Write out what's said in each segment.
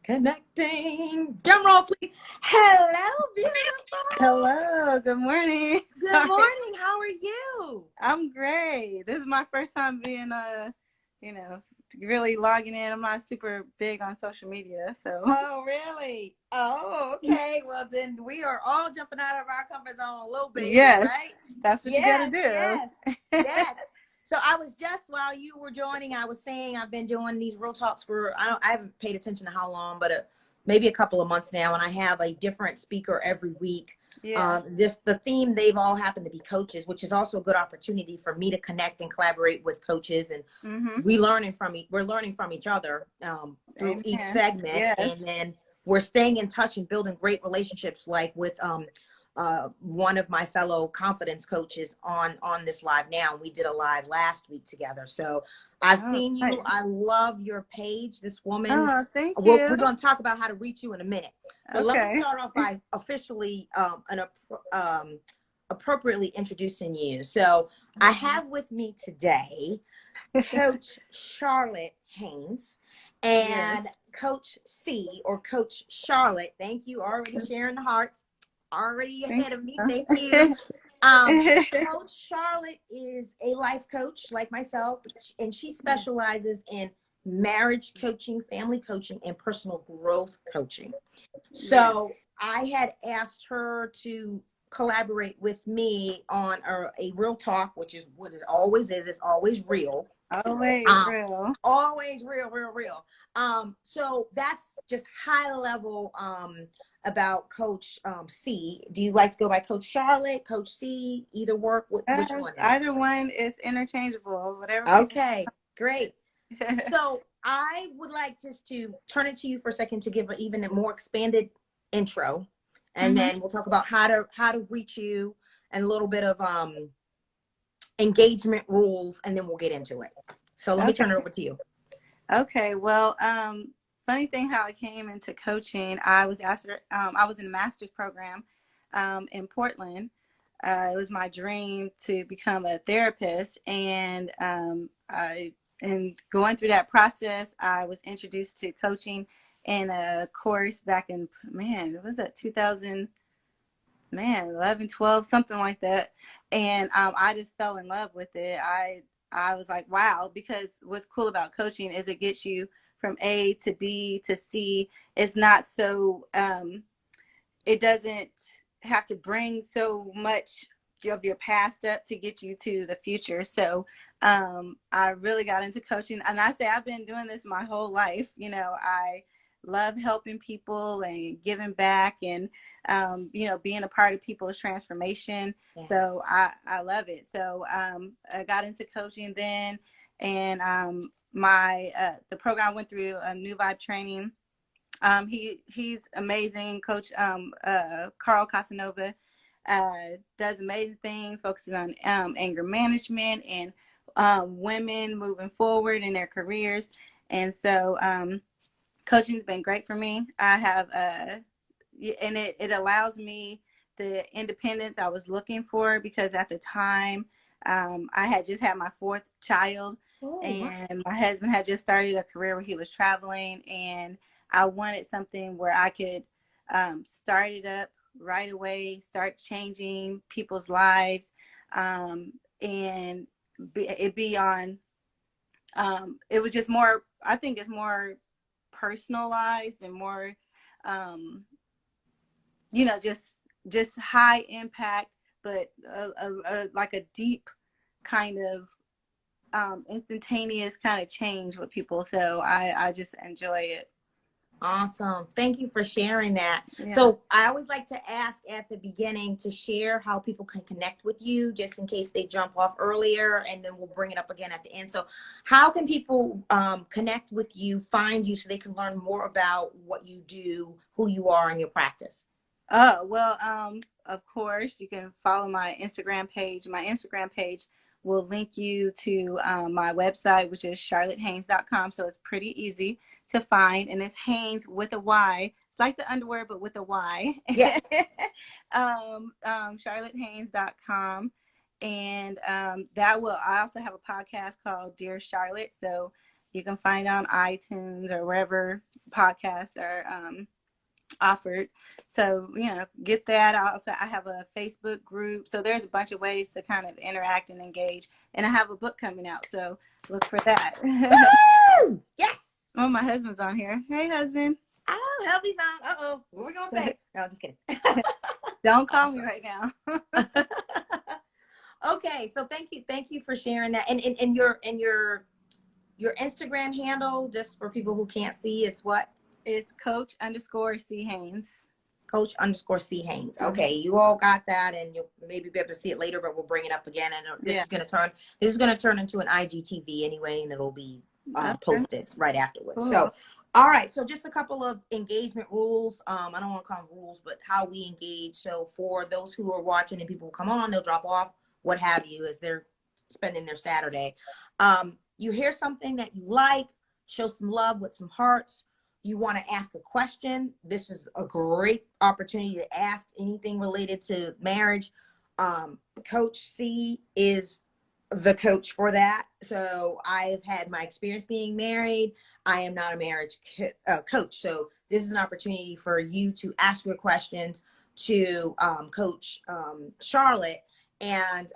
Connecting. Drum roll, please. Hello, beautiful. Hello, good morning. Good morning. How are you? I'm great. This is my first time being, really logging in. I'm not super big on social media, so. Oh, really? Oh, okay. Well, then we are all jumping out of our comfort zone a little bit here, Yes, right? that's what you gotta do. Yes. So I was just, while you were joining, I was saying I've been doing these real talks for, I haven't paid attention to how long, but maybe a couple of months now, and I have a different speaker every week. Yeah. Just the theme, they've all happened to be coaches, which is also a good opportunity for me to connect and collaborate with coaches, and we're learning from each other through each segment. Yes. And then we're staying in touch and building great relationships, like with one of my fellow confidence coaches on this live now. We did a live last week together. So I've seen you. Nice. I love your page. This woman. Oh, thank you. We're going to talk about how to reach you in a minute. But let me start off by officially appropriately introducing you. So I have with me today Coach Charlotte Haynes and Coach C, or Coach Charlotte. Thank you. Already sharing the hearts. Already ahead of me. Thank you. Coach Charlotte is a life coach like myself, and she specializes in marriage coaching, family coaching, and personal growth coaching. So I had asked her to collaborate with me on a real talk, which is what it always is. It's always real. Always real. Always real. So that's just high level about Coach C. Do you like to go by Coach Charlotte, Coach C? Either work? Which one? Either one is interchangeable. Whatever. Okay, great. So I would like just to turn it to you for a second to give even a more expanded intro, and then we'll talk about how to reach you and a little bit of engagement rules, and then we'll get into it. So let me turn it over to you. Okay. Well, funny thing how I came into coaching, I was in a master's program in Portland. It was my dream to become a therapist, and going through that process, I was introduced to coaching in a course back in, it was at 2011, 12, something like that. And I just fell in love with it. I was like, wow, because what's cool about coaching is it gets you from A to B to C. It's not so, it doesn't have to bring so much of your past up to get you to the future. So I really got into coaching, and I say I've been doing this my whole life. I love helping people and giving back, and being a part of people's transformation. Yes. So I love it. So I got into coaching then, and the program went through a New Vibe training. He's amazing, Coach Carl Casanova. Does amazing things, focuses on anger management and women moving forward in their careers. And so coaching's been great for me. I have, and it allows me the independence I was looking for, because at the time I had just had my fourth child. Ooh. And my husband had just started a career where he was traveling, and I wanted something where I could start it up right away, start changing people's lives, and it was just more, I think it's more personalized and more, just high impact, but like a deep kind of instantaneous kind of change with people. So I just enjoy it. Awesome. Thank you for sharing that. Yeah. So I always like to ask at the beginning to share how people can connect with you, just in case they jump off earlier, and then we'll bring it up again at the end. So how can people connect with you, find you, so they can learn more about what you do, who you are, and your practice? Oh, well, of course, you can follow my Instagram page. My Instagram page will link you to my website, which is charlottehaynes.com. So it's pretty easy to find, and it's Haynes with a Y. It's like the underwear, but with a Y. Yeah. charlottehaynes.com. And I also have a podcast called Dear Charlotte. So You can find it on iTunes or wherever podcasts are offered. So, get that. I have a Facebook group. So there's a bunch of ways to kind of interact and engage. And I have a book coming out. So look for that. Woo! Yes. Oh, my husband's on here. Hey, husband. Oh, hubby's on. Uh-oh. What are we going to say? No, just kidding. Don't call me right now. Okay. So thank you for sharing that. And your Instagram handle, just for people who can't see, it's what? It's Coach_C Haynes. Coach_C Haynes. Okay, you all got that, and you'll maybe be able to see it later, but we'll bring it up again. And this is gonna turn into an IGTV anyway, and it'll be posted right afterwards. Cool. So, all right. So just a couple of engagement rules. I don't want to call them rules, but how we engage. So for those who are watching and people who come on, they'll drop off, what have you, as they're spending their Saturday. You hear something that you like, show some love with some hearts. You want to ask a question. This is a great opportunity to ask anything related to marriage. Coach C is the coach for that. So I've had my experience being married. I am not a marriage coach. So this is an opportunity for you to ask your questions to Coach Charlotte. And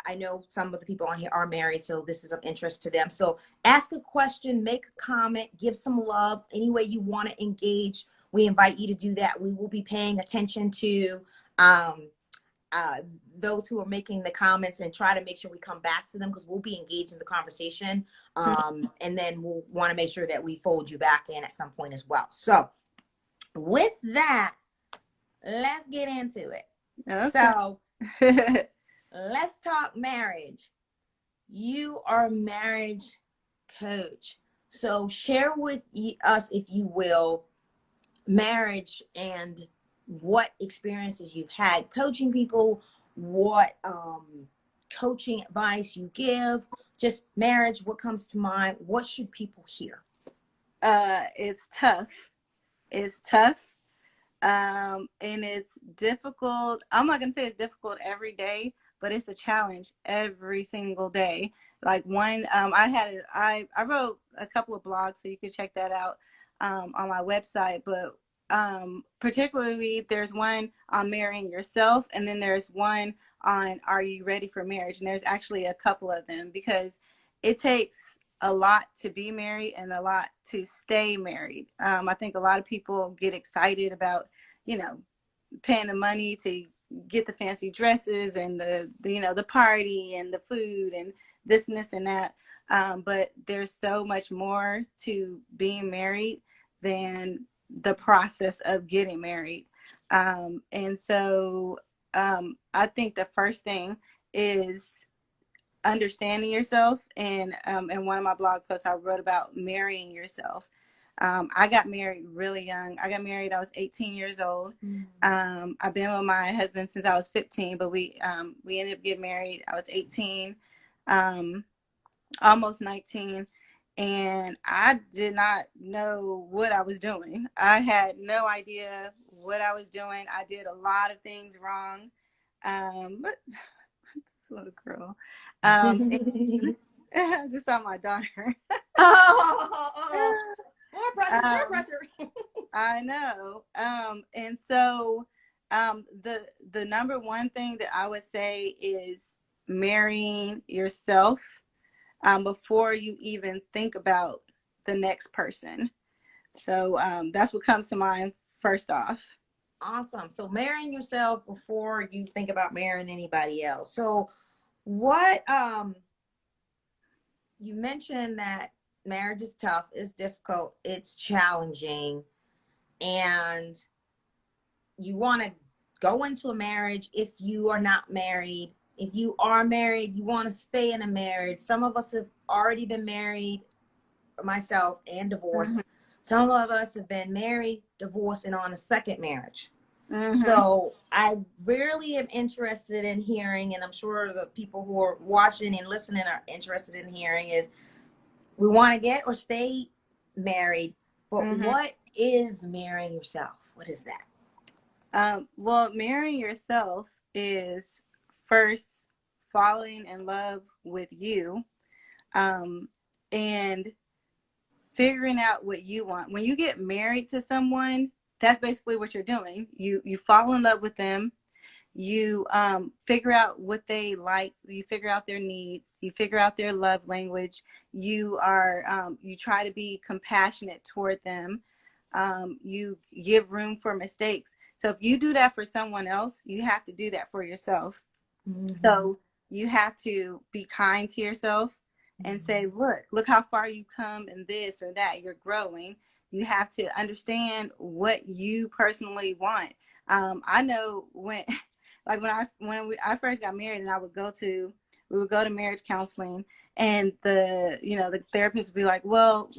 I know some of the people on here are married, so this is of interest to them. So ask a question, make a comment, give some love, any way you want to engage. We invite you to do that. We will be paying attention to those who are making the comments and try to make sure we come back to them, because we'll be engaged in the conversation. And then we'll want to make sure that we fold you back in at some point as well. So with that, let's get into it. Okay. So let's talk marriage. You are a marriage coach. So share with us, if you will, marriage and what experiences you've had coaching people, what coaching advice you give, just marriage, what comes to mind, what should people hear? It's tough. It's tough. And it's difficult. I'm not going to say it's difficult every day, but it's a challenge every single day. Like I wrote a couple of blogs, so you can check that out on my website. But particularly, there's one on marrying yourself, and then there's one on are you ready for marriage? And there's actually a couple of them, because it takes a lot to be married and a lot to stay married. I think a lot of people get excited about, paying the money to get the fancy dresses and the party and the food and this and that. But there's so much more to being married than the process of getting married. And so I think the first thing is understanding yourself. And in one of my blog posts, I wrote about marrying yourself. I got married really young. I was 18 years old. Mm-hmm. I've been with my husband since I was 15, but we ended up getting married. I was 18, almost 19. And I did not know what I was doing. I had no idea what I was doing. I did a lot of things wrong. But this little girl. I just saw my daughter. More pressure. I know. And so the number one thing that I would say is marrying yourself before you even think about the next person. So that's what comes to mind first off. Awesome. So marrying yourself before you think about marrying anybody else. So what you mentioned that marriage is tough, it's difficult, it's challenging, and you want to go into a marriage if you are not married. If you are married, you want to stay in a marriage. Some of us have already been married, myself, and divorced. Mm-hmm. Some of us have been married, divorced, and on a second marriage. Mm-hmm. So I really am interested in hearing, and I'm sure the people who are watching and listening are interested in hearing, is we want to get or stay married, but mm-hmm. What is marrying yourself? What is that? Well, marrying yourself is first falling in love with you, and figuring out what you want. When you get married to someone, that's basically what you're doing. You fall in love with them. You figure out what they like. You figure out their needs. You figure out their love language. You try to be compassionate toward them. You give room for mistakes. So if you do that for someone else, you have to do that for yourself. Mm-hmm. So you have to be kind to yourself and say, look how far you come in this or that. You're growing. You have to understand what you personally want. I know when I first got married, and we would go to marriage counseling, and the therapist would be like, well,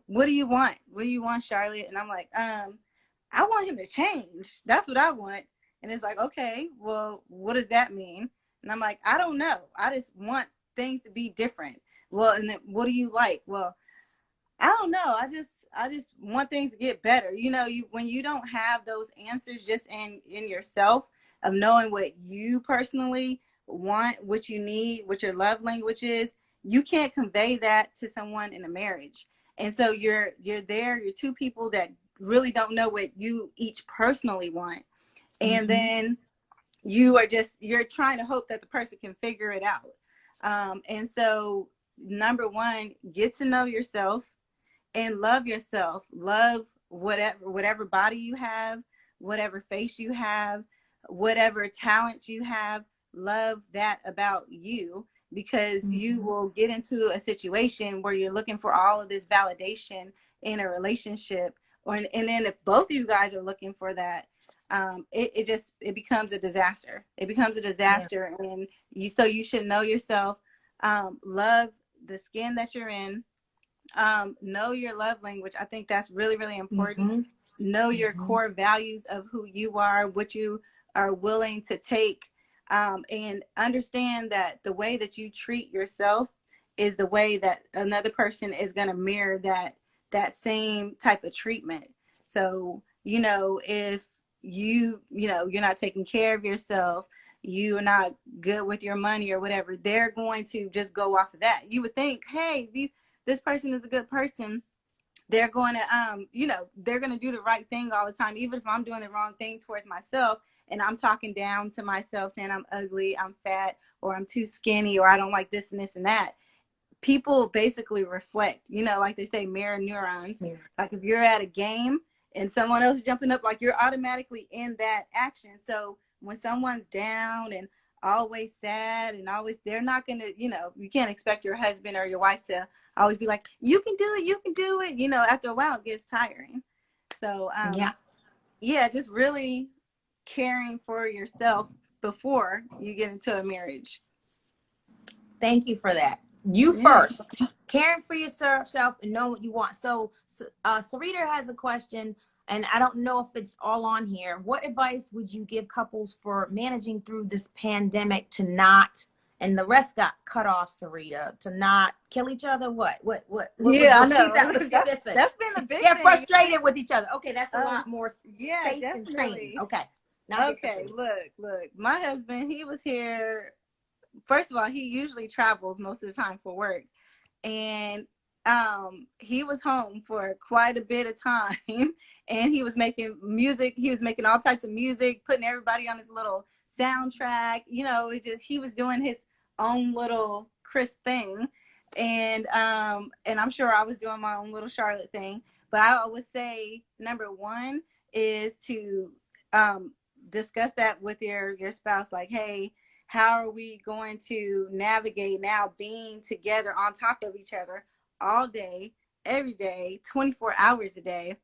what do you want? What do you want, Charlotte? And I'm like, I want him to change. That's what I want. And it's like, okay, well, what does that mean? And I'm like, I don't know. I just want things to be different. Well, and then what do you like? Well, I don't know. I just want things to get better. When you don't have those answers just in yourself of knowing what you personally want, what you need, what your love language is, you can't convey that to someone in a marriage. And so you're two people that really don't know what you each personally want. And then you're trying to hope that the person can figure it out. And so number one, get to know yourself and love yourself. Love whatever body you have, whatever face you have, whatever talent you have. Love that about you, because you will get into a situation where you're looking for all of this validation in a relationship, and then if both of you guys are looking for that, it becomes a disaster. It becomes a disaster. Yeah. And you should know yourself, love the skin that you're in, know your love language. I think that's really, really important. Know your core values of who you are, what you are willing to take, and understand that the way that you treat yourself is the way that another person is going to mirror that same type of treatment. So, if you're not taking care of yourself, you're not good with your money or whatever, they're going to just go off of that. You would think, hey, this person is a good person. They're going to, they're going to do the right thing all the time. Even if I'm doing the wrong thing towards myself and I'm talking down to myself saying I'm ugly, I'm fat, or I'm too skinny, or I don't like this and this and that. People basically reflect, like they say, mirror neurons. Yeah. Like if you're at a game and someone else is jumping up, like you're automatically in that action. So when someone's down and always sad and always, they're not going to, you can't expect your husband or your wife to always be like, you can do it, you can do it. After a while it gets tiring. So just really caring for yourself before you get into a marriage. Thank you for that. You first, caring for yourself and know what you want. So Sarita has a question, and I don't know if it's all on here. What advice would you give couples for managing through this pandemic to not, and the rest got cut off, Sarita, to not kill each other? What I know. That's been the big thing. Get frustrated with each other. Okay, that's a lot more safe and sane. Okay. Okay, look. My husband, he was here. First of all, he usually travels most of the time for work. And he was home for quite a bit of time. And he was making music. He was making all types of music, putting everybody on his little soundtrack. He was doing his own little Chris thing. And I'm sure I was doing my own little Charlotte thing. But I would say number one is to discuss that with your spouse. Like, hey, how are we going to navigate now being together on top of each other all day, every day, 24 hours a day,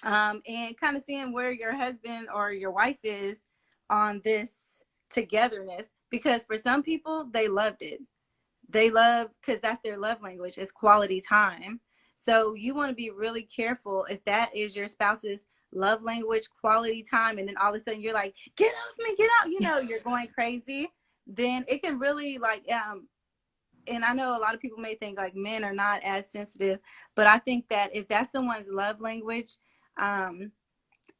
and kind of seeing where your husband or your wife is on this togetherness. Because for some people, they loved it. They love, because that's their love language, is quality time. So you want to be really careful if that is your spouse's love language, quality time, and then all of a sudden you're like, get off me, get out, you're going crazy. Then it can really and I know a lot of people may think like men are not as sensitive, but I think that if that's someone's love language,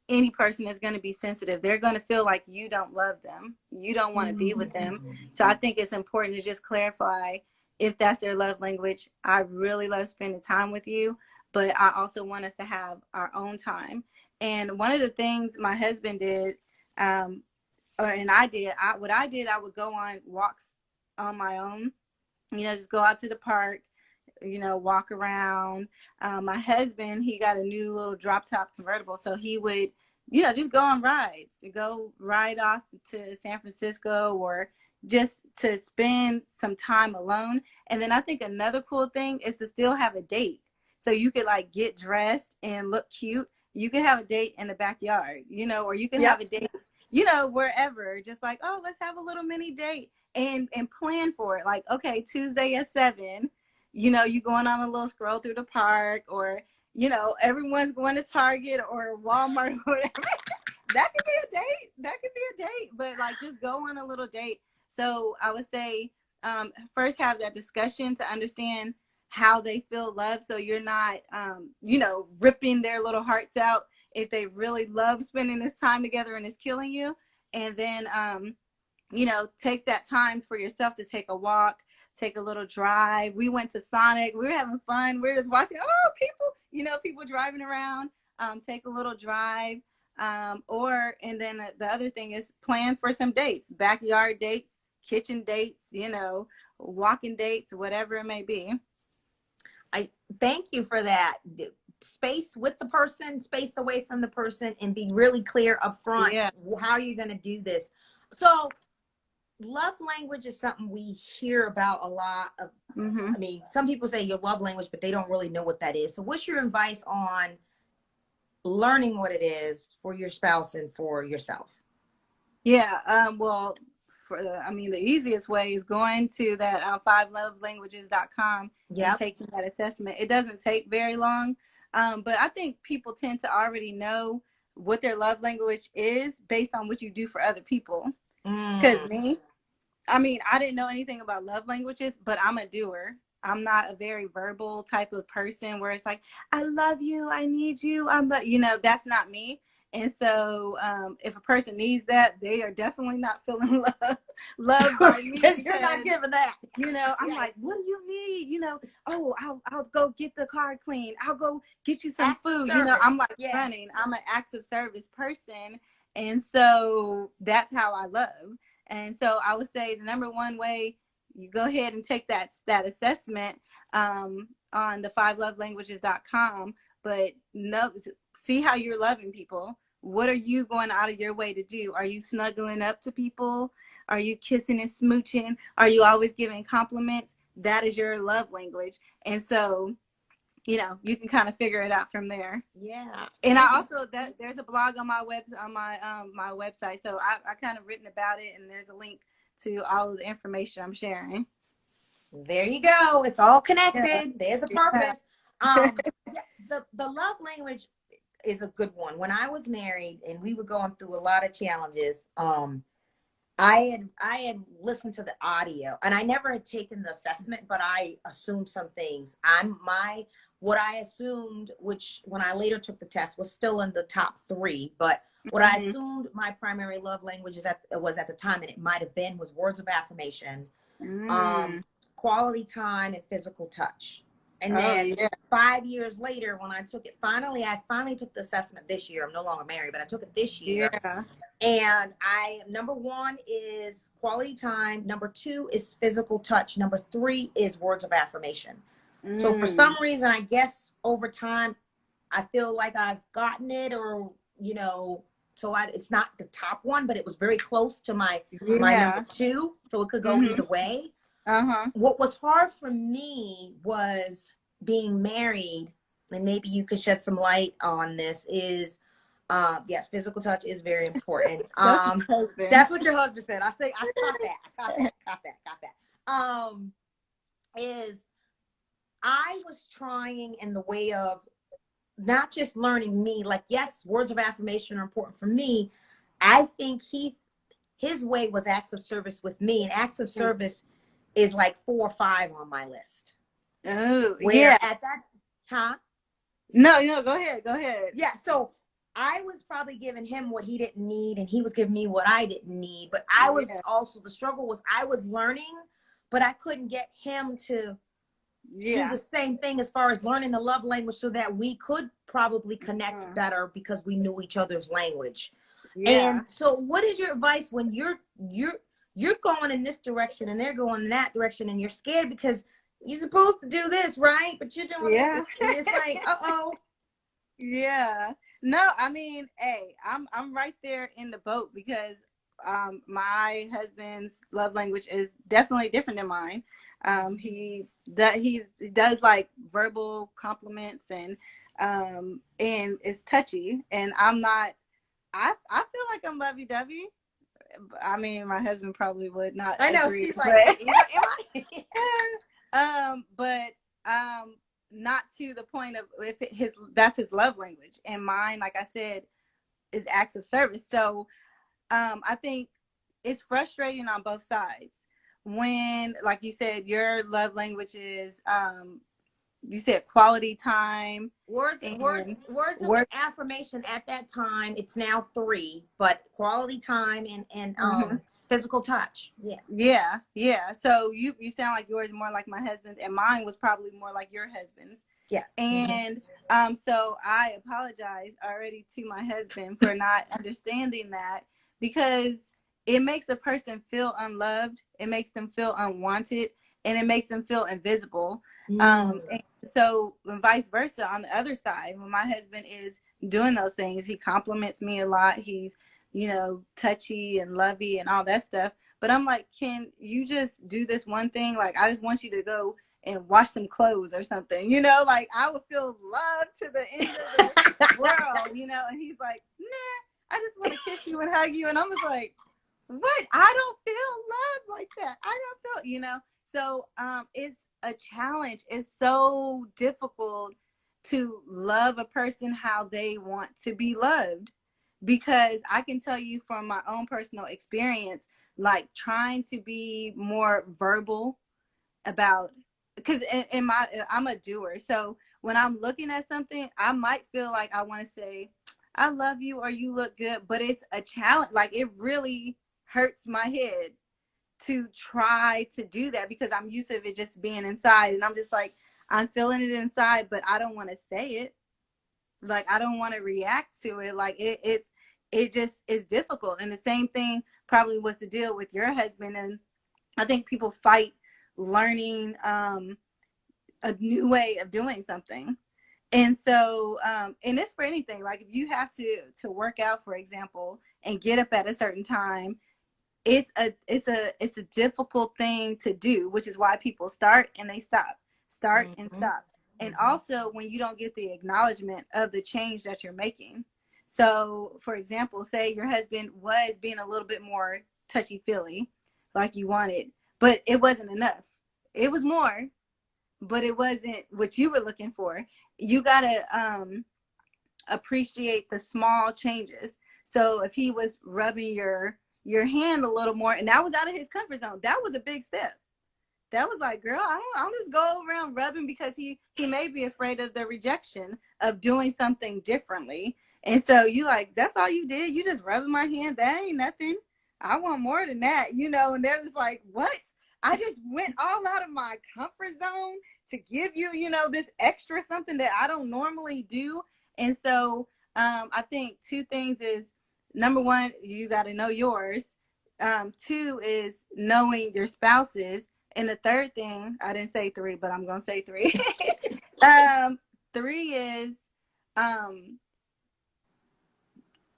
any person is going to be sensitive. They're going to feel like you don't love them. You don't want to be with them. So I think it's important to just clarify if that's their love language. I really love spending time with you. but I also want us to have our own time. And one of the things my husband did, and I did, I would go on walks on my own, just go out to the park, walk around. My husband, he got a new little drop top convertible. So he would, just go on rides, go ride off to San Francisco, or just to spend some time alone. And then I think another cool thing is to still have a date. So you could like get dressed and look cute. You could have a date in the backyard, or you can have a date, wherever, just like, oh, let's have a little mini date, and plan for it. Like, okay, Tuesday at 7, you going on a little stroll through the park, or, everyone's going to Target or Walmart or whatever. That could be a date. But like, just go on a little date. So I would say, first have that discussion to understand how they feel loved. So you're not, ripping their little hearts out if they really love spending this time together and it's killing you. And then, take that time for yourself to take a walk, take a little drive. We went to Sonic. We were having fun. We were just watching, people driving around. Take a little drive. And then the other thing is plan for some dates, backyard dates, kitchen dates, walking dates, whatever it may be. I thank you for that. Space with the person, space away from the person, and be really clear up front. Yeah. How are you going to do this? So love language is something we hear about a lot of. I mean, some people say your love language, but they don't really know what that is. So what's your advice on learning what it is for your spouse and for yourself? Yeah. Well, the easiest way is going to that 5lovelanguages.com and taking that assessment. It doesn't take very long. But I think people tend to already know what their love language is based on what you do for other people. Because I didn't know anything about love languages, but I'm a doer. I'm not a very verbal type of person where it's like, I love you, I need you. That's not me. And so if a person needs that, they are definitely not feeling loved by me. Because you're not giving that. I'm like, what do you need? Oh, I'll go get the car clean. I'll go get you some food. I'm like running. I'm an active service person. And so that's how I love. And so I would say the number one way, you go ahead and take that assessment on the 5lovelanguages.com, but see how you're loving people. What are you going out of your way to do? Are you snuggling up to people? Are you kissing and smooching? Are you always giving compliments? That is your love language. And so, you can kind of figure it out from there. Yeah. And I also, there's a blog on my my website. So I kind of written about it, and there's a link to all of the information I'm sharing. There you go. It's all connected. Yeah. There's a purpose. The love language is a good one. When I was married and we were going through a lot of challenges, I had listened to the audio, and I never had taken the assessment, but I assumed some things. What I assumed, which when I later took the test was still in the top 3, but what I assumed my primary love language was at the time, and it might have been, was words of affirmation, quality time, and physical touch. And then 5 years later, when I took it, I finally took the assessment this year. I'm no longer married, but I took it this year. Yeah. And number 1 is quality time. Number 2 is physical touch. Number 3 is words of affirmation. So for some reason, I guess over time, I feel like I've gotten it, or, so it's not the top one, but it was very close to my number 2. So it could go either way. What was hard for me was being married, and maybe you could shed some light on this, is physical touch is very important. That's what your husband said. I caught that. Is I was trying in the way of not just learning me, like, yes, words of affirmation are important for me. I think his way was acts of service with me, and acts of service is like 4 or 5 on my list. Oh, where at that, No, go ahead. Yeah, so I was probably giving him what he didn't need, and he was giving me what I didn't need. But I was also, the struggle was I was learning, but I couldn't get him to do the same thing as far as learning the love language so that we could probably connect better because we knew each other's language. And so what is your advice when you're going in this direction and they're going in that direction and you're scared because you're supposed to do this, right? But you're doing this and it's like, uh-oh. Yeah. No, I mean, hey, I'm right there in the boat because my husband's love language is definitely different than mine. He does like verbal compliments and it's touchy, and I'm not. I feel like I'm lovey-dovey. I mean, my husband probably would not. I know agree, she's like, am I? But not to the point of if that's his love language, and mine, like I said, is acts of service. So I think it's frustrating on both sides when, like you said, your love language is you said quality time, words of affirmation. At that time it's now 3, but quality time and physical touch. Yeah. So you sound like yours more like my husband's, and mine was probably more like your husband's. Yes. And so I apologize already to my husband for not understanding that, because it makes a person feel unloved, it makes them feel unwanted, and it makes them feel invisible. And so vice versa on the other side, when my husband is doing those things, he compliments me a lot, he's, you know, touchy and lovey and all that stuff, but I'm like, can you just do this one thing? Like, I just want you to go and wash some clothes or something, you know, like I would feel loved to the end of the world, you know. And he's like, nah, I just want to kiss you and hug you. And I'm just like, what? I don't feel loved like that. I don't feel, you know. So it's a challenge. It's so difficult to love a person how they want to be loved, because I can tell you from my own personal experience, like trying to be more verbal about, because I'm a doer. So when I'm looking at something, I might feel like I want to say, I love you, or you look good, but it's a challenge. Like, it really hurts my head to try to do that because I'm used to it just being inside, and I'm just like, I'm feeling it inside, but I don't want to say it. Like, I don't want to react to it. Like, it just is difficult. And the same thing probably was the deal with your husband. And I think people fight learning a new way of doing something. And so, and it's for anything. Like, if you have to work out, for example, and get up at a certain time, it's a difficult thing to do, which is why people start and they stop, and stop. And also when you don't get the acknowledgement of the change that you're making. So, for example, say your husband was being a little bit more touchy-feely, like you wanted, but it wasn't enough. It was more, but it wasn't what you were looking for. You gotta appreciate the small changes. So if he was rubbing your hand a little more, and that was out of his comfort zone, that was a big step. That was like, girl, I'll just go around rubbing, because he may be afraid of the rejection of doing something differently. And so you like, that's all you did? You just rubbing my hand? That ain't nothing. I want more than that, you know? And they're just like, what? I just went all out of my comfort zone to give you, you know, this extra something that I don't normally do. And so I think 2 things is, number 1, you got to know yours. 2 is knowing your spouse's. And the 3rd thing, I didn't say 3, but I'm going to say 3. 3 is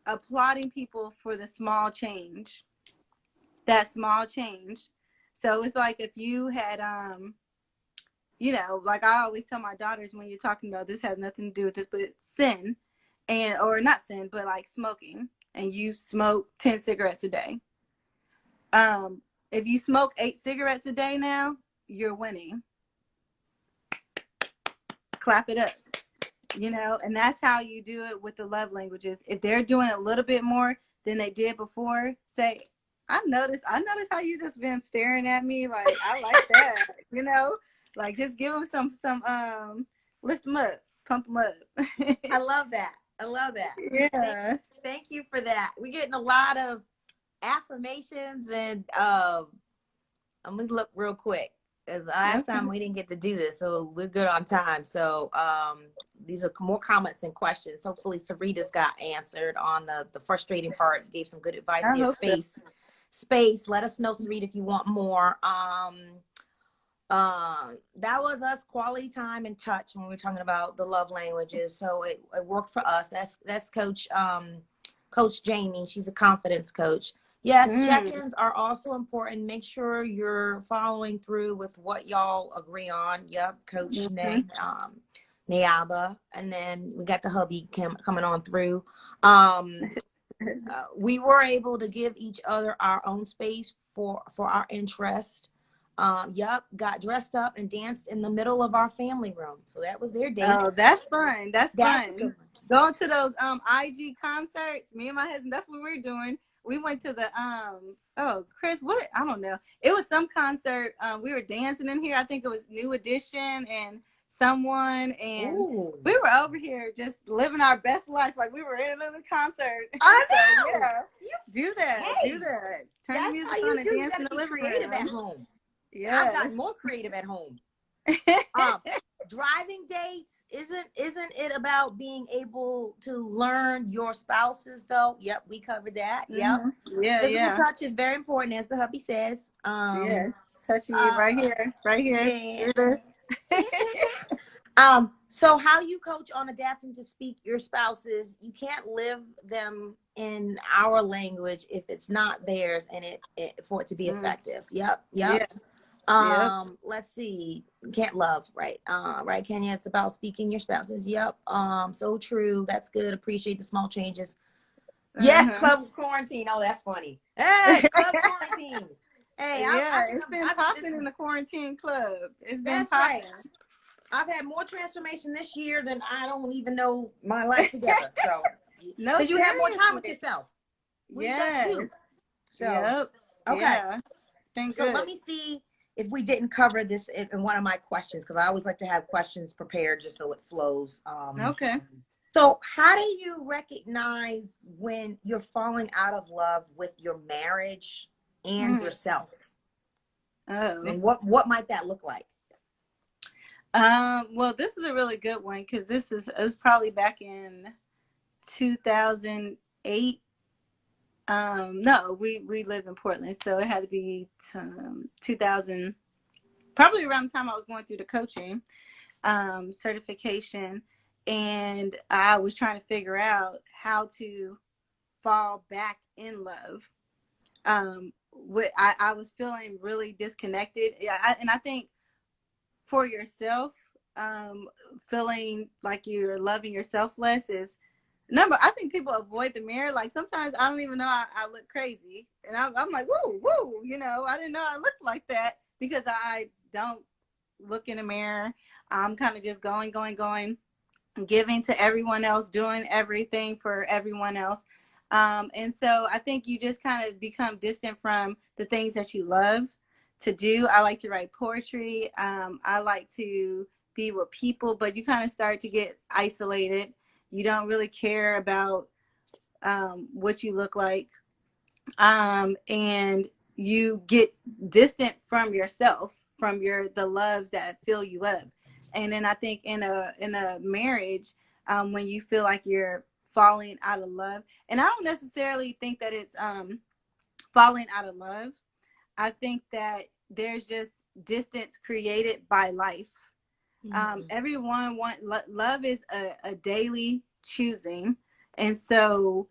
applauding people for the small change. That small change. So it's like if you had, you know, like I always tell my daughters, when you're talking about, this has nothing to do with this, but sin, and, or not sin, but like smoking, and you smoke 10 cigarettes a day. If you smoke 8 cigarettes a day now, you're winning. Clap it up, you know. And that's how you do it with the love languages. If they're doing a little bit more than they did before, say, I noticed how you just been staring at me. Like, I like that, you know. Like, just give them some lift them up, pump them up. I love that. Yeah. Thank you for that. We're getting a lot of affirmations, and I'm gonna look real quick. Because last time we didn't get to do this, so we're good on time. So these are more comments and questions. Hopefully Sarita's got answered on the frustrating part, gave some good advice I there. hope so. Space. Let us know, Sarita, if you want more. That was us, quality time and touch, when we were talking about the love languages. So it worked for us. That's Coach Jamie. She's a confidence coach. Yes, check-ins are also important. Make sure you're following through with what y'all agree on. Yep, Coach Niaba, and then we got the hubby coming on through. We were able to give each other our own space for our interest. Got dressed up and danced in the middle of our family room. So that was their date. Oh, that's fun. That's a fun. good one. Going to those IG concerts, me and my husband, that's what we're doing. We went to the Chris, what? I don't know. It was some concert. We were dancing in here. I think it was New Edition and someone, and we were over here just living our best life, like we were in another concert. I know. So, yeah, do that. Hey, do that. Turn that's the music how you on and do. dance in the living room. At home. Yeah, I've gotten more creative at home. Driving dates, isn't it about being able to learn your spouses though? Yep, we covered that. Yep. Yeah, Physical touch is very important, as the hubby says. Yes, touching you right here. Yeah. So how you coach on adapting to speak your spouses? You can't live them in our language if it's not theirs, and for it to be effective. Yep. Yeah. Let's see. Can't love, right? Right, Kenya. It's about speaking your spouses. Yep. So true. That's good. Appreciate the small changes. Yes, club quarantine. Oh, that's funny. Hey, club quarantine. Hey, yeah, it's been popping in the quarantine club. It's been popping. Right. I've had more transformation this year than I don't even know my life together. So, because you have more time with yourself. Yes. So, okay. Yeah. So let me see if we didn't cover this in one of my questions, because I always like to have questions prepared just so it flows. Okay. So how do you recognize when you're falling out of love with your marriage and yourself? Oh. And what might that look like? Well, this is a really good one, because it was probably back in 2008. No, we live in Portland, so it had to be 2000, probably around the time I was going through the coaching certification, and I was trying to figure out how to fall back in love. I was feeling really disconnected. And I think for yourself, feeling like you're loving yourself less is I think people avoid the mirror. Like sometimes I don't even know I look crazy, and I'm like, whoa, I didn't know I looked like that, because I don't look in the mirror. I'm kind of just going, giving to everyone else, doing everything for everyone else. And so I think you just kind of become distant from the things that you love to do. I like to write poetry. I like to be with people, but you kind of start to get isolated. You don't really care about what you look like. And you get distant from yourself, from the loves that fill you up. And then I think in a marriage, when you feel like you're falling out of love, and I don't necessarily think that it's falling out of love. I think that there's just distance created by life. Everyone love is a daily choosing, and so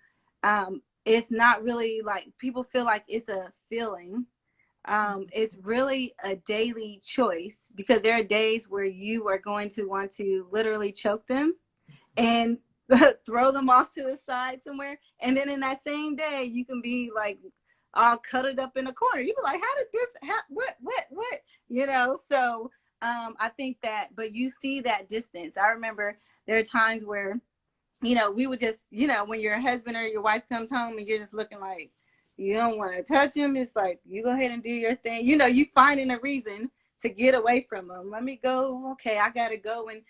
it's not really like people feel like it's a feeling. It's really a daily choice, because there are days where you are going to want to literally choke them and throw them off to the side somewhere, and then in that same day you can be like all cutted up in a corner. You be like, how did this what? So I think that, but you see that distance. I remember there are times where, we would just, when your husband or your wife comes home and you're just looking like you don't want to touch him, it's like, you go ahead and do your thing. You finding a reason to get away from them. Let me go. Okay, I got to go and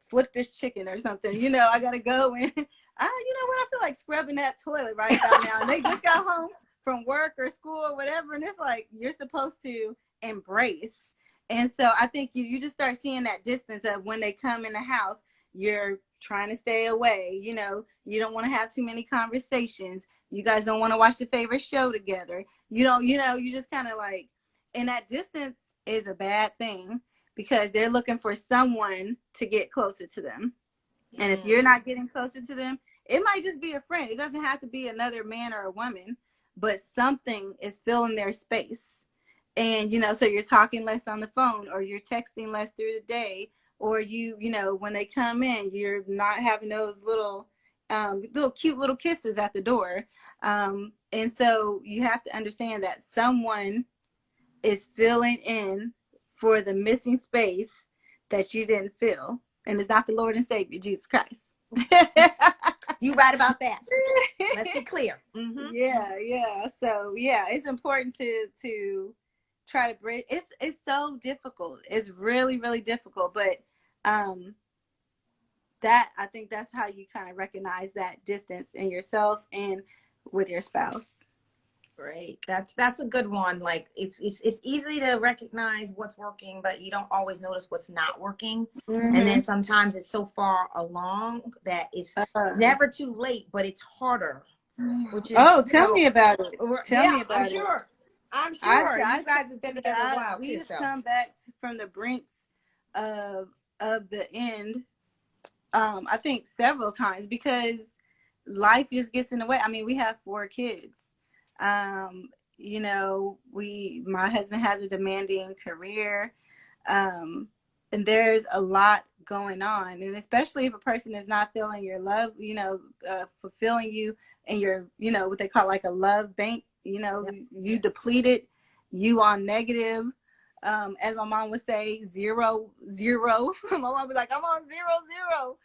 flip this chicken or something. I got to go and, I feel like scrubbing that toilet right about now. And they just got home from work or school or whatever. And it's like, you're supposed to embrace. And so I think you just start seeing that distance of when they come in the house, you're trying to stay away. You know, you don't want to have too many conversations. You guys don't want to watch your favorite show together. You don't, you know, you just kind of like, and that distance is a bad thing because they're looking for someone to get closer to them. And if you're not getting closer to them, it might just be a friend. It doesn't have to be another man or a woman, but something is filling their space. And, you know, so you're talking less on the phone, or you're texting less through the day, or you know, when they come in, you're not having those little cute little kisses at the door. And so you have to understand that someone is filling in for the missing space that you didn't fill. And it's not the Lord and Savior, Jesus Christ. You right about that. Let's be clear. Yeah. So yeah, it's important to try to bridge. It's so difficult. It's really, really difficult. But that, I think that's how you kind of recognize that distance in yourself and with your spouse. Great. That's a good one. Like it's easy to recognize what's working, but you don't always notice what's not working. And then sometimes it's so far along that it's never too late, but it's harder. Which is, tell me about it. Tell me about I'm sure. I'm sure. You guys have been together a while too. We've come back from the brinks of the end. I think several times because life just gets in the way. I mean, we have 4 kids. You know, my husband has a demanding career, and there's a lot going on, and especially if a person is not feeling your love, you know, fulfilling you and your, you know, what they call like a love bank, you know, you depleted, you on negative, as my mom would say, 0, 0. My mom would be like, I'm on 0,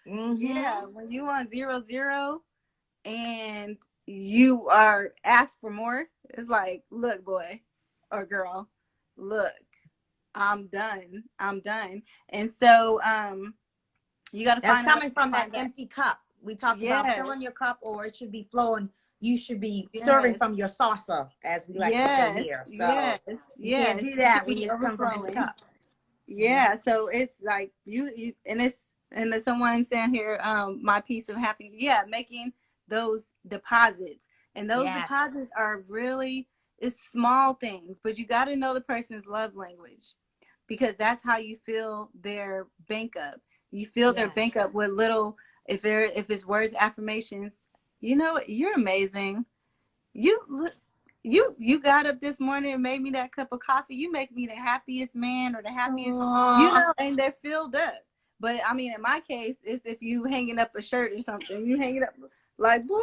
0. Yeah, when you on 0, 0 and you are asked for more, it's like, look, boy or girl, look, I'm done. And so you got to find. That's coming from that empty cup. We talked about filling your cup, or it should be flowing. You should be serving from your saucer, as we like to say here. So you can't do that when you come from an empty cup. Yeah, so it's like you and there's someone saying here, my piece of happiness. Yeah, making those deposits, and those deposits are really, it's small things, but you got to know the person's love language, because that's how you fill their bank up. You fill their bank up with little, if it's words, affirmations. You know, you're amazing. You got up this morning and made me that cup of coffee. You make me the happiest man or the happiest, you know, and they're filled up. But I mean, in my case, it's if you hanging up a shirt or something, you hang it up like, boy,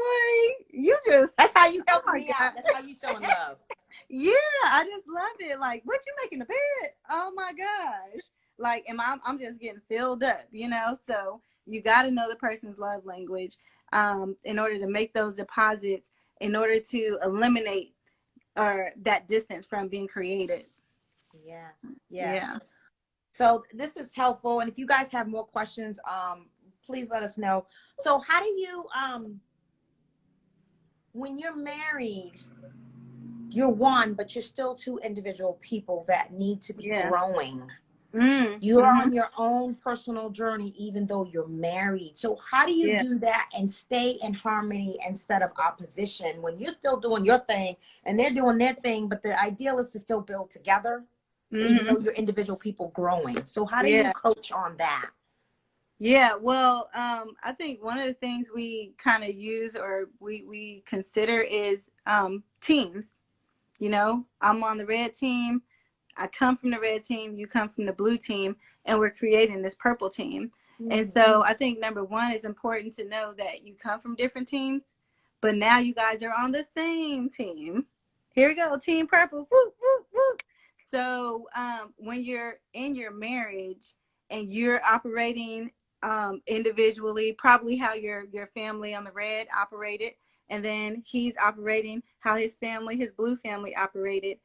you just, that's how you help me out. That's how you showing love. Yeah, I just love it. Like, what you making the bed? Oh my gosh. Like, I'm just getting filled up, you know? So you got to know the person's love language in order to make those deposits, in order to eliminate that distance from being created. Yes. Yeah. So this is helpful. And if you guys have more questions, please let us know. So how do you, when you're married, you're one, but you're still 2 individual people that need to be growing. You're on your own personal journey, even though you're married. So how do you do that and stay in harmony instead of opposition when you're still doing your thing and they're doing their thing, but the ideal is to still build together, even though you're individual people growing. So how do you coach on that? Yeah, well, I think one of the things we kind of use, or we consider, is teams. You know, I'm on the red team. I come from the red team, you come from the blue team, and we're creating this purple team. And so I think number one is important to know that you come from different teams, but now you guys are on the same team. Here we go, team purple. Woo, woo, woo. So when you're in your marriage and you're operating individually, probably how your family on the red operated, and then he's operating how his family, his blue family, operated.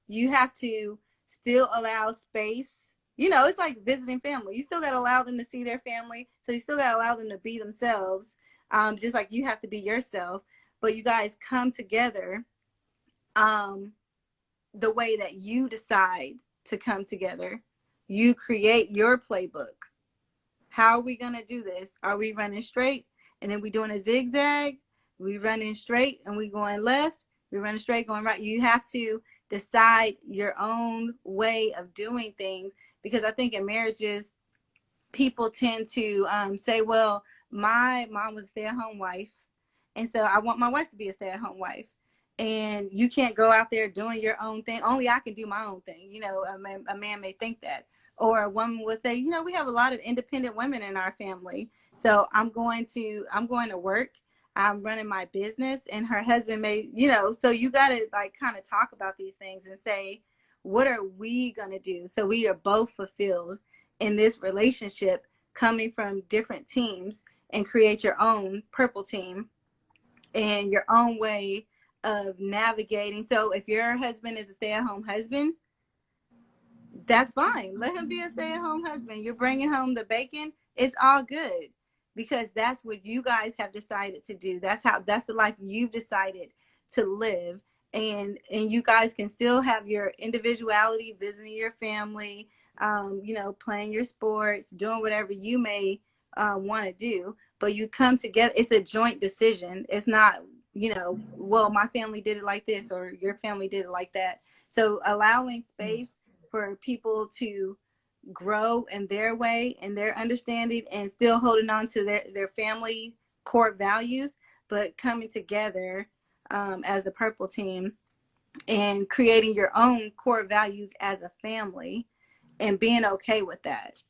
You have to still allow space. You know, it's like visiting family. You still got to allow them to see their family. So you still got to allow them to be themselves, just like you have to be yourself. But you guys come together the way that you decide to come together. You create your playbook. How are we going to do this? Are we running straight and then we doing a zigzag? We running straight and we going left? We running straight, going right? You have to decide your own way of doing things, because I think in marriages, people tend to say, well, my mom was a stay-at-home wife, and so I want my wife to be a stay-at-home wife. And you can't go out there doing your own thing. Only I can do my own thing. You know, a man may think that. Or a woman would say, you know, we have a lot of independent women in our family. So I'm going to work. I'm running my business. And her husband may, you know, so you got to like kind of talk about these things and say, what are we going to do? So we are both fulfilled in this relationship, coming from different teams, and create your own purple team and your own way of navigating. So if your husband is a stay-at-home husband, that's fine. Let him be a stay-at-home husband. You're bringing home the bacon. It's all good, because that's what you guys have decided to do. That's the life you've decided to live. And you guys can still have your individuality, visiting your family, you know, playing your sports, doing whatever you may want to do. But you come together. It's a joint decision. It's not, you know, well, my family did it like this or your family did it like that. So allowing space for people to grow in their way and their understanding, and still holding on to their family core values, but coming together as a purple team and creating your own core values as a family and being okay with that.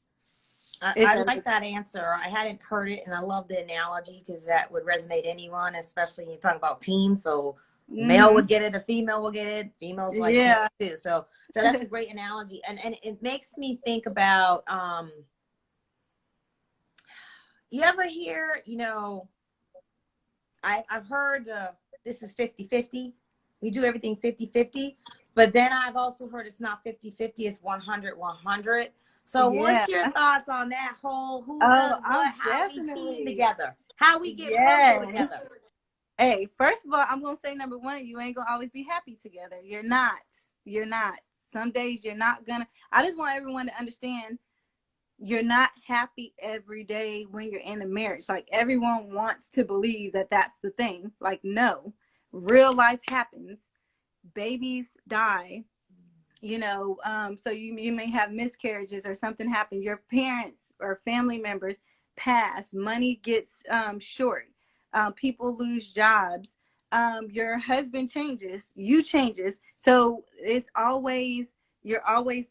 I like that answer. I hadn't heard it, and I love the analogy, because that would resonate anyone, especially when you talk about teams. So male would get it, a female will get it, females like teams too. So that's a great analogy, and it makes me think about you ever hear, you know, I've heard this is 50-50. We do everything 50-50, but then I've also heard it's not 50-50, it's 100-100. So what's your thoughts on that whole who does what, how we team together, how we get purple together? Hey, first of all, I'm going to say number one, you ain't going to always be happy together. You're not. Some days you're not going to. I just want everyone to understand, you're not happy every day when you're in a marriage. Like, everyone wants to believe that that's the thing. Like, no, real life happens. Babies die. You know, so you may have miscarriages or something happen. Your parents or family members pass. Money gets short. People lose jobs. Your husband changes. You changes. So it's always, you're always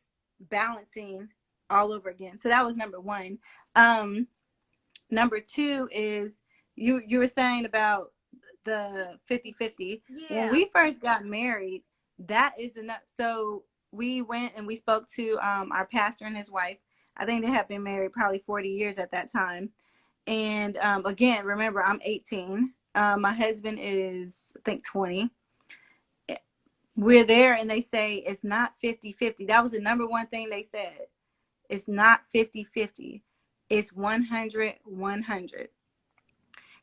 balancing all over again. So that was number one. Number two is you were saying about the 50-50. When we first got married, that is enough. So we went and we spoke to our pastor and his wife. I think they had been married probably 40 years at that time. And again, remember, I'm 18. My husband is, I think, 20. We're there and they say it's not 50-50. That was the number one thing they said. It's not 50-50. It's 100-100.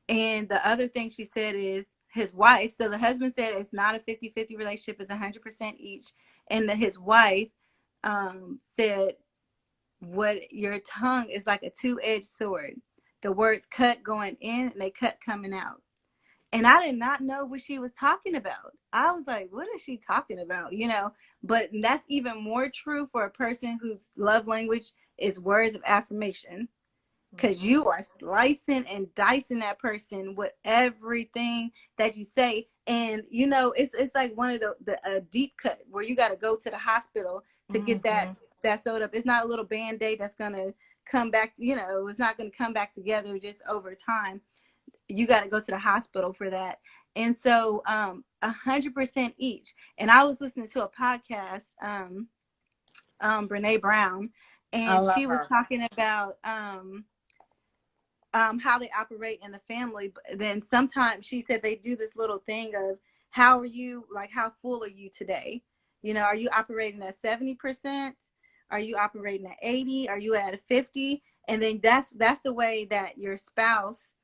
And the other thing she said is his wife. So the husband said it's not a 50-50 relationship. It's 100% each. And his wife said, what your tongue is like a two-edged sword. The words cut going in and they cut coming out. And I did not know what she was talking about. I was like, what is she talking about? You know, but that's even more true for a person whose love language is words of affirmation. Because you are slicing and dicing that person with everything that you say. And, you know, it's like one of the deep cut where you got to go to the hospital to get that sewed up. It's not a little Band-Aid that's going to come back, you know, it's not going to come back together just over time. You got to go to the hospital for that. And so 100% each. And I was listening to a podcast, Brene Brown, and she was talking about how they operate in the family. But then sometimes she said they do this little thing of, how are you, like, how full are you today? You know, are you operating at 70%? Are you operating at 80? Are you at a 50? And then that's the way that your spouse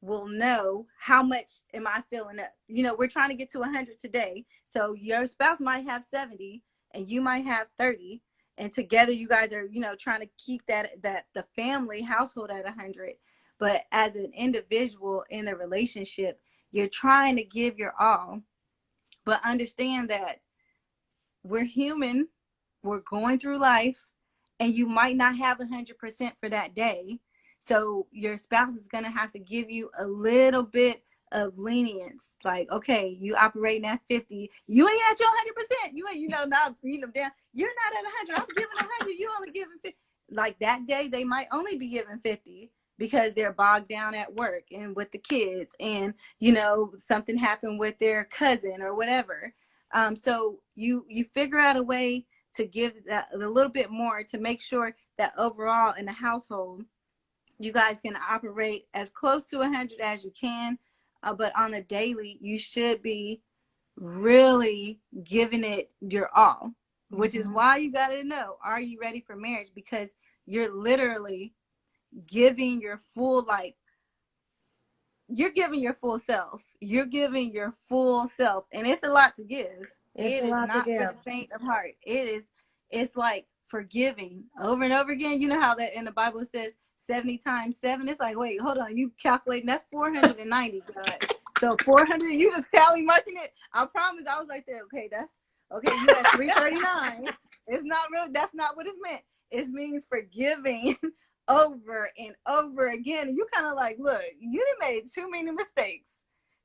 will know how much am I filling up. You know, we're trying to get to 100 today. So your spouse might have 70 and you might have 30, and together you guys are, trying to keep that the family household at 100. But as an individual in the relationship, you're trying to give your all, but understand that we're human, we're going through life, and you might not have 100% for that day. So your spouse is going to have to give you a little bit of lenience. Like, okay, you operating at 50, you ain't at your 100%. You ain't, not beating them down. You're not at 100. I'm giving 100. You only giving 50. Like that day, they might only be giving 50 because they're bogged down at work and with the kids, and something happened with their cousin or whatever. So you figure out a way to give that a little bit more to make sure that overall in the household, you guys can operate as close to 100 as you can. But on a daily, you should be really giving it your all, which is why you got to know, are you ready for marriage? Because you're literally giving your full, you're giving your full self. You're giving your full self. And it's a lot to give. It is not for the faint of heart. It's like forgiving over and over again. You know how that in the Bible says 70 times 7? It's like, wait, hold on. You calculating, that's 490, God. So 400, you just tally marking it. I promise, I was like, okay, you at 339. It's not really, that's not what it's meant. It means forgiving over and over again. And you kind of like, look, you done made too many mistakes.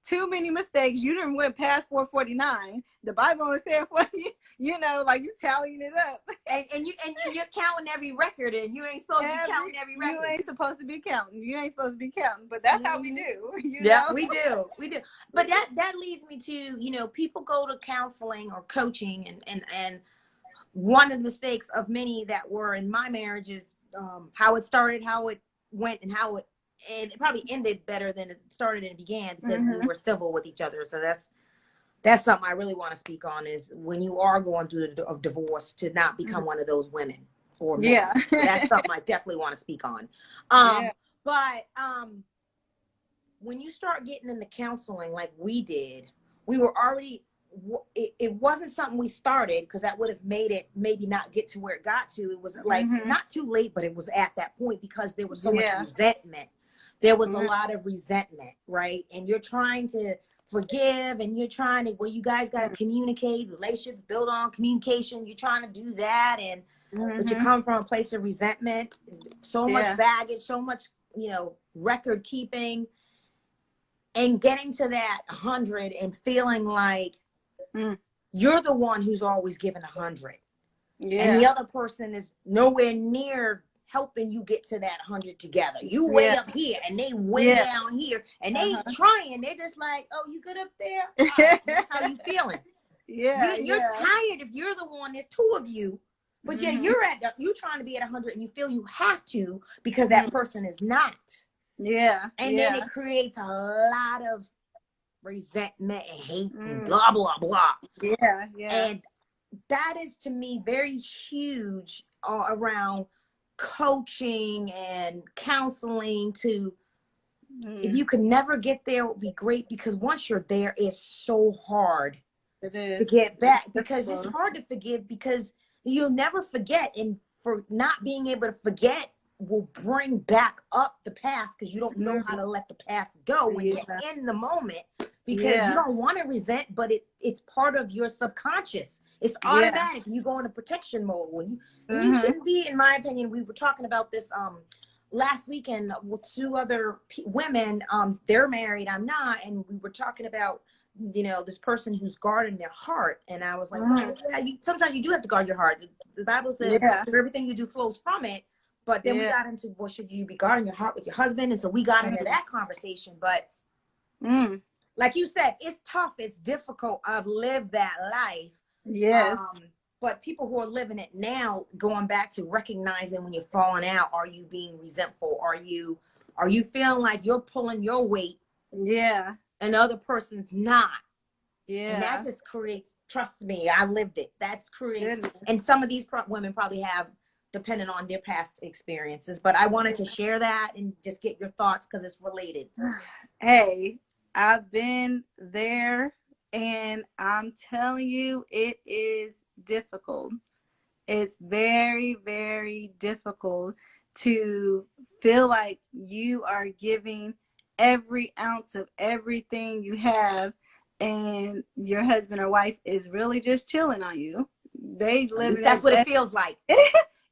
You done went past 449. The Bible only said 40, you tallying it up. And you're counting every record, and you ain't supposed to be counting every record. You ain't supposed to be counting. But that's how we do. We do. But that leads me to, people go to counseling or coaching, and one of the mistakes of many that were in my marriage is how it started, how it went, and and it probably ended better than it started and began, because we were civil with each other. So that's something I really want to speak on, is when you are going through a divorce, to not become one of those women or men. Yeah. That's something I definitely want to speak on. But when you start getting into counseling like we did, we were already, it wasn't something we started, because that would have made it maybe not get to where it got to. It was like not too late, but it was at that point, because there was so much resentment. There was a lot of resentment, right? And you're trying to forgive, and you're trying to, you guys got to communicate, relationships build on communication. You're trying to do that, and but you come from a place of resentment, so much baggage, so much, record keeping, and getting to that 100 and feeling like you're the one who's always given 100, and the other person is nowhere near helping you get to that 100 together. You way up here, and they way down here, and they trying. They're just like, oh, you good up there? Right, that's how you feeling. You're tired if you're the one. There's two of you, but you're trying to be at 100, and you feel you have to, because that person is not. And then it creates a lot of resentment and hate and blah blah blah. And that is, to me, very huge around coaching and counseling. To if you could never get there, it would be great, because once you're there, it's so hard to get back, because it's hard to forgive, because you'll never forget, and for not being able to forget will bring back up the past, because you don't know how to let the past go when you're in the moment, because you don't want to resent, but it's part of your subconscious. It's automatic. You go into protection mode when you shouldn't be, in my opinion. We were talking about this last weekend with two other women. They're married, I'm not, and we were talking about this person who's guarding their heart, and I was like, well, sometimes you do have to guard your heart. The Bible says everything you do flows from it. But then we got into, well, should you be guarding your heart with your husband? And so we got into that conversation. But like you said, it's tough. It's difficult. I've lived that life. But people who are living it now, going back to recognizing when you're falling out, are you being resentful? Are you feeling like you're pulling your weight? And the other person's not. And that just creates, trust me, I lived it. That's creates, and some of these women probably have, depending on their past experiences. But I wanted to share that and just get your thoughts, because it's related. Hey, I've been there, and I'm telling you, it is difficult. It's very, very difficult to feel like you are giving every ounce of everything you have, and your husband or wife is really just chilling on you. They At live in least their that's what it best. feels like.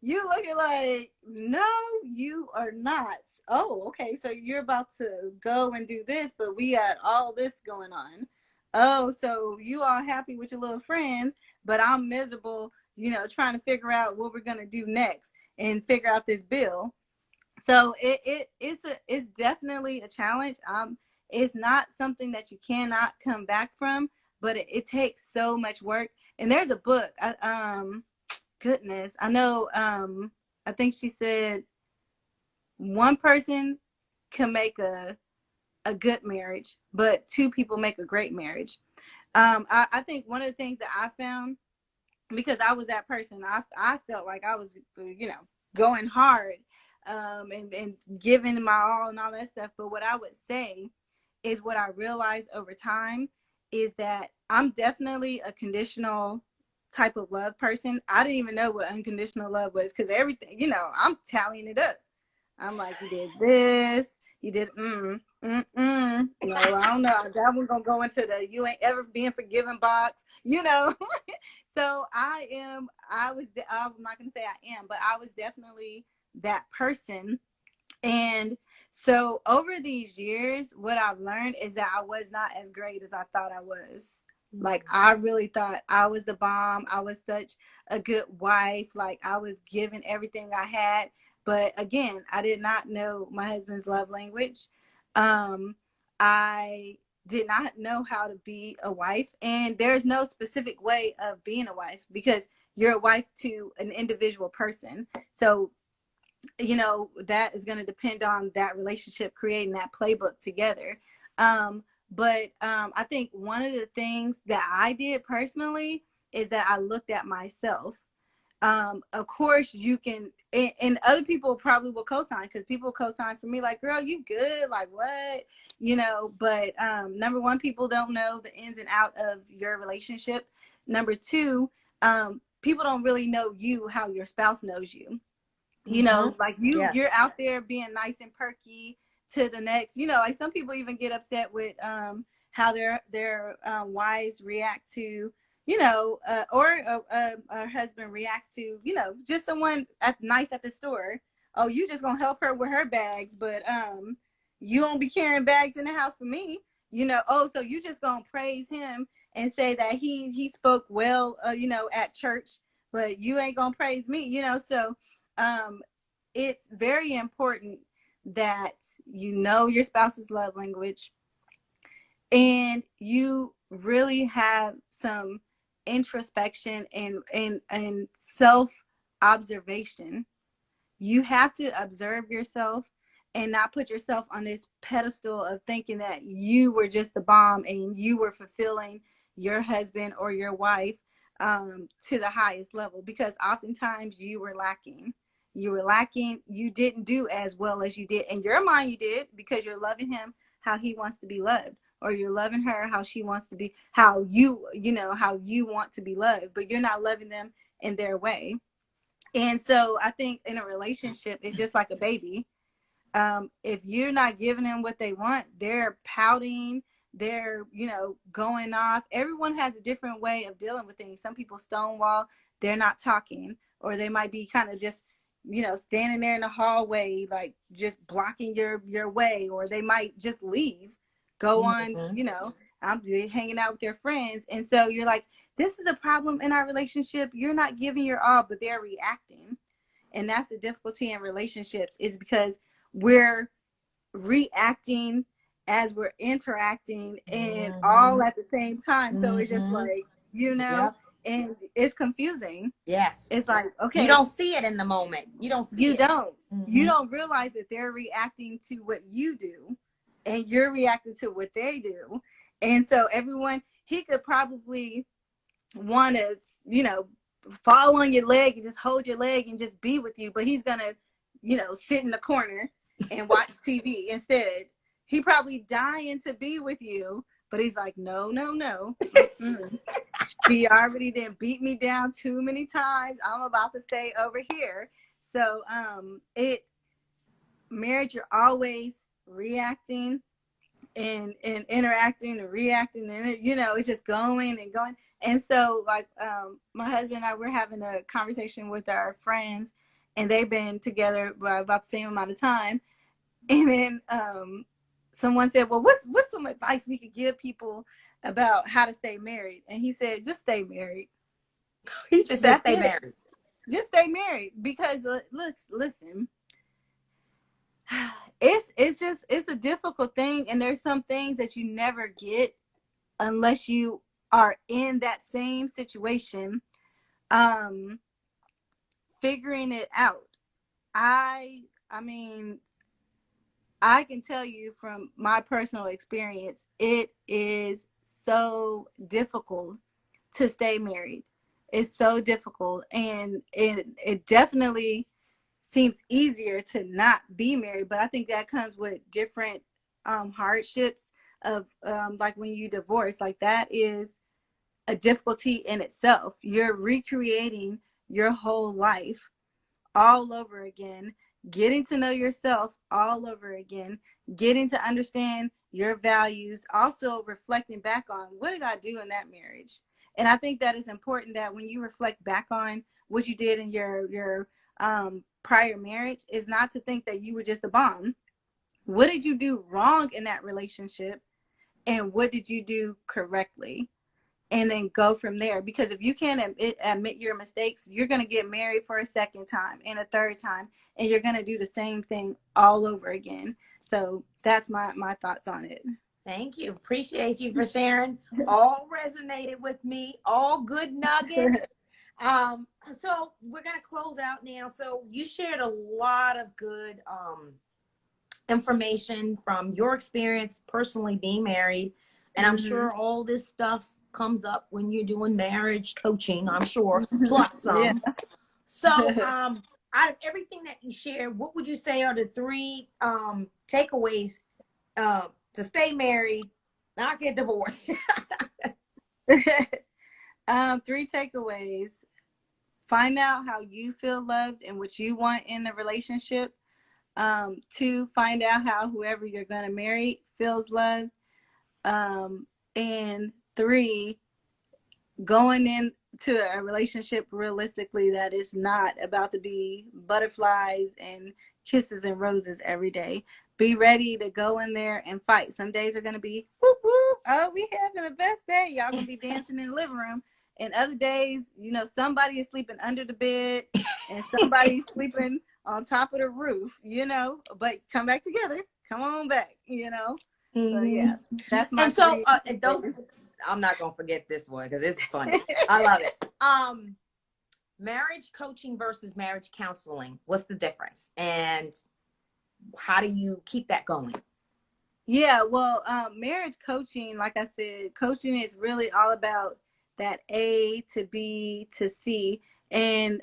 You looking like, no, you are not. Oh, okay. So you're about to go and do this, but we got all this going on. Oh, so you all happy with your little friends, but I'm miserable, trying to figure out what we're gonna do next and figure out this bill. So it's definitely a challenge. It's not something that you cannot come back from, but it takes so much work. And there's a book. Goodness, I know. I think she said one person can make a good marriage, but two people make a great marriage. I think one of the things that I found, because I was that person, I felt like I was, going hard, and giving my all and all that stuff. But what I would say is, what I realized over time is that I'm definitely a conditional type of love person. I didn't even know what unconditional love was, because everything, I'm tallying it up. I'm like, you did this, you did, no, I don't know. That one gonna go into the you ain't ever being forgiven box, So I'm not gonna say I am, but I was definitely that person. And so over these years, what I've learned is that I was not as great as I thought I was. Like, I really thought I was the bomb. I was such a good wife. Like, I was giving everything I had. But again, I did not know my husband's love language. I did not know how to be a wife. And there's no specific way of being a wife, because you're a wife to an individual person. So, that is going to depend on that relationship, creating that playbook together. But I think one of the things that I did personally is that I looked at myself. Of course, you can, and other people probably will co-sign, because people co-sign for me, like, girl, you good, like, what, but number one, people don't know the ins and out of your relationship. Number two, people don't really know you how your spouse knows you. Like, Yes. you're out there being nice and perky to the next, like, some people even get upset with how their wives react to, or a husband reacts to, just someone nice at the store. Oh, you just gonna help her with her bags, but you won't be carrying bags in the house for me. Oh, so you just gonna praise him and say that he spoke well, at church, but you ain't gonna praise me. So it's very important that your spouse's love language, and you really have some introspection and self observation. You have to observe yourself and not put yourself on this pedestal of thinking that you were just the bomb and you were fulfilling your husband or your wife to the highest level, because oftentimes you were lacking. You didn't do as well as you did. In your mind, you did, because you're loving him how he wants to be loved, or you're loving her how she wants to be, how you want to be loved, but you're not loving them in their way. And so I think in a relationship, it's just like a baby. If you're not giving them what they want, they're pouting, they're, going off. Everyone has a different way of dealing with things. Some people stonewall, they're not talking, or they might be kind of just, standing there in the hallway, like just blocking your way, or they might just leave, go on, I'm hanging out with their friends. And so you're like, this is a problem in our relationship. You're not giving your all, but they're reacting. And that's the difficulty in relationships, is because we're reacting as we're interacting, and all at the same time. So it's just like, Yep. and it's confusing. Yes. It's like, okay, you don't see it in the moment. You don't see it. You don't realize that they're reacting to what you do, and you're reacting to what they do. And so he could probably want to, fall on your leg and just hold your leg and just be with you, but he's gonna, sit in the corner and watch TV instead. He probably dying to be with you, but he's like, no. She already didn't beat me down too many times. I'm about to stay over here. So marriage, you're always reacting and interacting and reacting, and it's just going and going. And so like my husband and I were having a conversation with our friends, and they've been together about the same amount of time. And then someone said, well, what's some advice we could give people about how to stay married? And he said, just stay married. He just said stay married. Just stay married. Because listen, it's a difficult thing, and there's some things that you never get unless you are in that same situation, figuring it out. I mean, I can tell you from my personal experience, it is so difficult to stay married. It's so difficult, and it definitely seems easier to not be married. But I think that comes with different hardships of like when you divorce, like that is a difficulty in itself. You're recreating your whole life all over again, getting to know yourself all over again, getting to understand your values, also reflecting back on what did I do in that marriage. And I think that is important, that when you reflect back on what you did in your prior marriage, is not to think that you were just a bomb. What did you do wrong in that relationship, and what did you do correctly? And then go from there. Because if you can't admit your mistakes, you're going to get married for a second time and a third time, and you're going to do the same thing all over again. So that's my thoughts on it. Thank you. Appreciate you for sharing. All resonated with me. All good nuggets. So we're going to close out now. So you shared a lot of good information from your experience personally being married. And I'm sure all this stuff comes up when you're doing marriage coaching, I'm sure, plus some. Yeah. So out of everything that you shared, what would you say are the 3 takeaways to stay married, not get divorced? 3 takeaways. Find out how you feel loved and what you want in a relationship. 2, find out how whoever you're going to marry feels loved. And 3, going into a relationship realistically that is not about to be butterflies and kisses and roses every day. Be ready to go in there and fight. Some days are going to be whoop whoop, oh, we having the best day, y'all gonna be dancing in the living room. And other days, somebody is sleeping under the bed and somebody's sleeping on top of the roof, but come back together, come on back, So yeah, that's my. And so those, I'm not gonna forget this one because it's funny. I love it. Marriage coaching versus marriage counseling. What's the difference, and how do you keep that going? Yeah, well, marriage coaching, like I said, coaching is really all about that A to B to C, and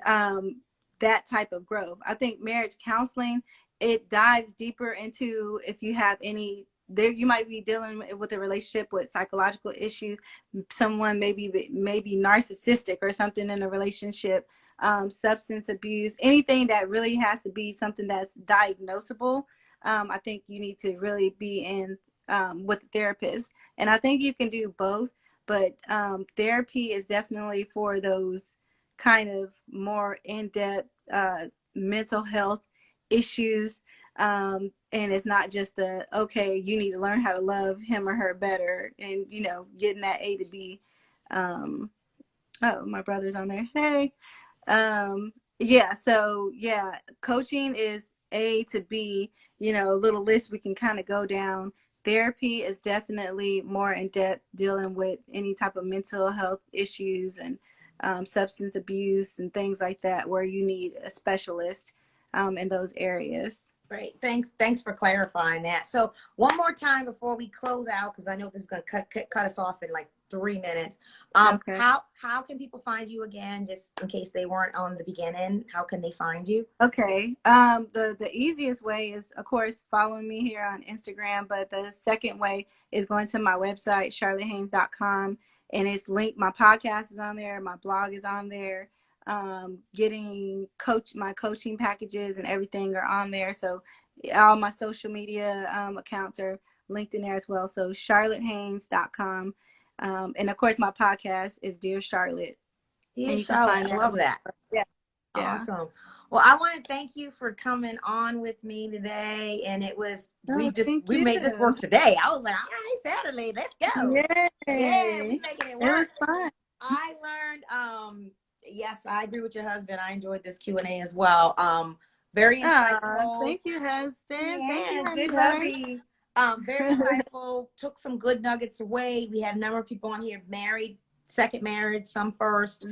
that type of growth. I think marriage counseling, it dives deeper into if you have any. There, you might be dealing with a relationship with psychological issues. Someone maybe narcissistic or something in a relationship, substance abuse, anything that really has to be something that's diagnosable. I think you need to really be in with a therapist, and I think you can do both. But therapy is definitely for those kind of more in-depth mental health issues. And it's not just okay, you need to learn how to love him or her better, and getting that A to B. Oh, my brother's on there. Hey. Coaching is A to B, a little list we can kind of go down. Therapy is definitely more in depth, dealing with any type of mental health issues and substance abuse and things like that, where you need a specialist in those areas. Great. Thanks for clarifying that. So one more time before we close out, because I know this is going to cut us off in like 3 minutes. Okay. How can people find you again, just in case they weren't on the beginning? How can they find you? Okay. The easiest way is, of course, following me here on Instagram. But the second way is going to my website, charlottehaynes.com. and it's linked. My podcast is on there. My blog is on there. Getting my coaching packages and everything are on there. So all my social media accounts are linked in there as well. So charlottehaynes.com. And of course, my podcast is Dear Charlotte. Dear Charlotte, I love that. Yeah. Awesome. Well, I want to thank you for coming on with me today. And it was, we made this work today. I was like, all right, Saturday, let's go. Yay. Yeah, we making it work. It was fun. I learned, yes, I agree with your husband. I enjoyed this Q&A as well. Very insightful. Thank you, husband. Yeah, thank you, good hubby. Very insightful. Took some good nuggets away. We had a number of people on here married, second marriage, some first.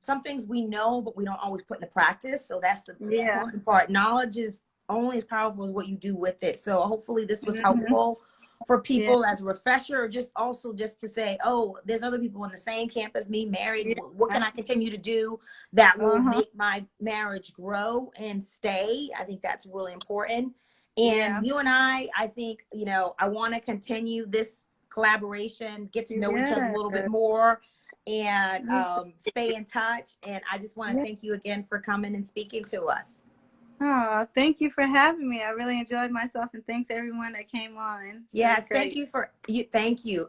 Some things we know, but we don't always put into practice. So that's the important part. Knowledge is only as powerful as what you do with it. So hopefully this was helpful for people as a refresher, or just also just to say, oh, there's other people in the same camp as me, married. What can I continue to do that will make my marriage grow and stay? I think that's really important. And you and I think, you know, I want to continue this collaboration, get to know each other a little bit more, and stay in touch. And I just want to thank you again for coming and speaking to us. Oh, thank you for having me. I really enjoyed myself, and thanks everyone that came on. Yes, thank you.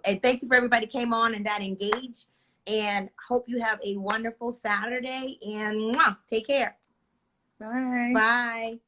And thank you for everybody came on and that engaged, and hope you have a wonderful Saturday, and take care. Bye. Bye.